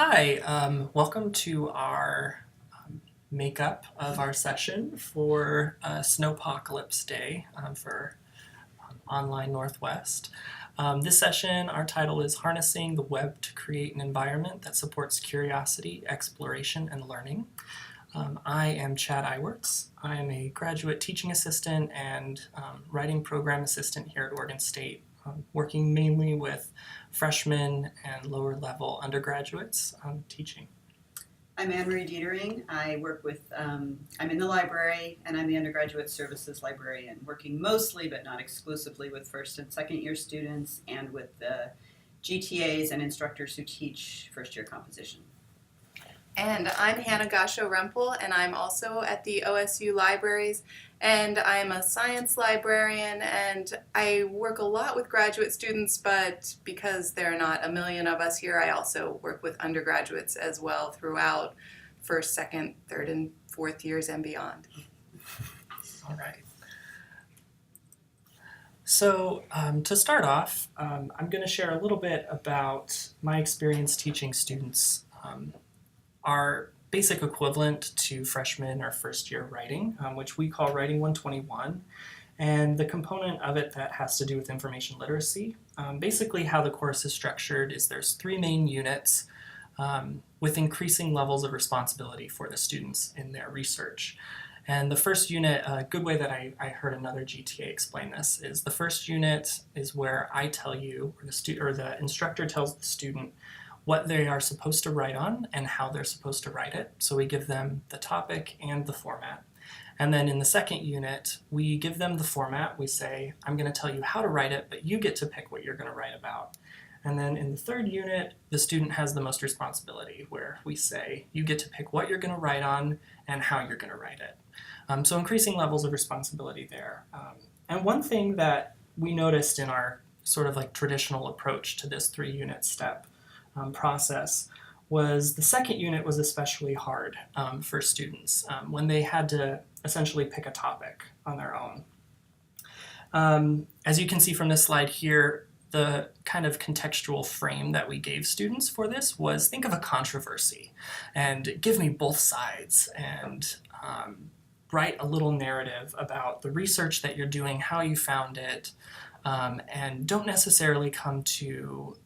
Hi, welcome to our makeup of our session for Snowpocalypse Day for Online Northwest. This session, our title is Harnessing the Web to Create an Environment that Supports Curiosity, Exploration, and Learning. I am Chad Iwertz. I am a graduate teaching assistant and writing program assistant here at Oregon State, working mainly with freshmen and lower level undergraduates teaching. I'm Anne-Marie Deitering. I work with, I'm in the library and I'm the undergraduate services librarian, working mostly but not exclusively with first and second year students and with the GTAs and instructors who teach first year composition. And I'm Gascho Rempel, and I'm also at the OSU libraries, and I'm a science librarian, and I work a lot with graduate students, but because there are not a million of us here, I also work with undergraduates as well throughout first, second, third, and fourth years and beyond. All right. So to start off, I'm going to share a little bit about my experience teaching students our basic equivalent to freshman or first year writing, which we call Writing 121, and the component of it that has to do with information literacy. Basically how the course is structured is there's three main units with increasing levels of responsibility for the students in their research. And the first unit, a good way that I heard another GTA explain this, is the first unit is where I tell you, or the instructor tells the student what they are supposed to write on and how they're supposed to write it. So we give them the topic and the format. And then in the second unit, we give them the format. We say, I'm going to tell you how to write it, but you get to pick what you're going to write about. And then in the third unit, the student has the most responsibility, where we say, you get to pick what you're going to write on and how you're going to write it. So increasing levels of responsibility there. And one thing that we noticed in our sort of like traditional approach to this 3-unit step process was the second unit was especially hard for students when they had to essentially pick a topic on their own. As you can see from this slide here, the kind of contextual frame that we gave students for this was think of a controversy and give me both sides and write a little narrative about the research that you're doing, how you found it, and don't necessarily come to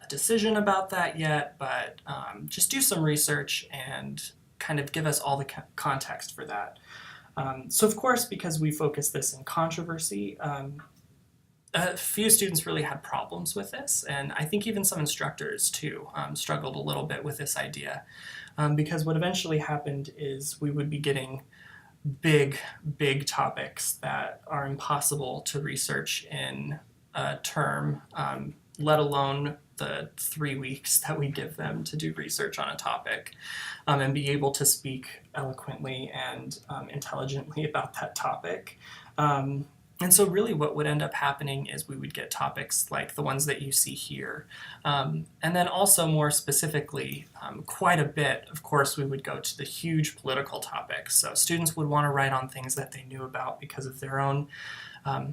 decision about that yet, but just do some research and kind of give us all the context for that. So of course, because we focus this in controversy, a few students really had problems with this, and I think even some instructors too struggled a little bit with this idea, because what eventually happened is we would be getting big topics that are impossible to research in a term, let alone the 3 weeks that we give them to do research on a topic and be able to speak eloquently and intelligently about that topic. And so really what would end up happening is we would get topics like the ones that you see here. And then also more specifically, quite a bit, of course, we would go to the huge political topics. So students would want to write on things that they knew about because of their own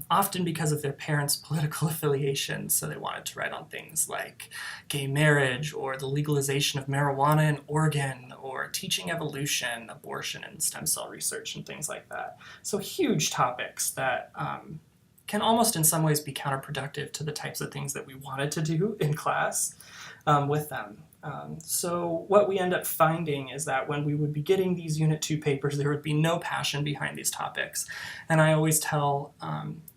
often because of their parents' political affiliations. So they wanted to write on things like gay marriage or the legalization of marijuana in Oregon or teaching evolution, abortion, and stem cell research and things like that. So huge topics that can almost in some ways be counterproductive to the types of things that we wanted to do in class with them. So what we end up finding is that when we would be getting these Unit 2 papers, there would be no passion behind these topics. And I always tell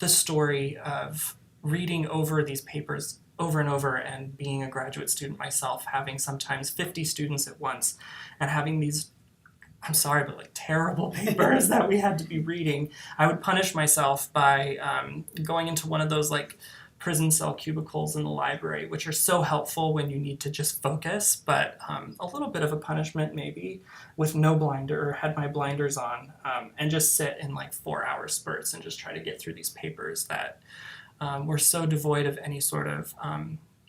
the story of reading over these papers over and over and being a graduate student myself, having sometimes 50 students at once and having these, I'm sorry, but like terrible papers that we had to be reading. I would punish myself by going into one of those like prison cell cubicles in the library, which are so helpful when you need to just focus, but a little bit of a punishment maybe with no blinder, or had my blinders on, and just sit in like 4-hour spurts and just try to get through these papers that were so devoid of any sort of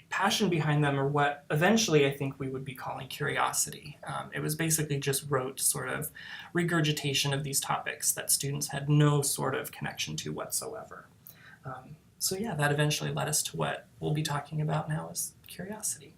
passion behind them, or what eventually I think we would be calling curiosity. It was basically just rote sort of regurgitation of these topics that students had no sort of connection to whatsoever. So yeah, that eventually led us to what we'll be talking about now is curiosity.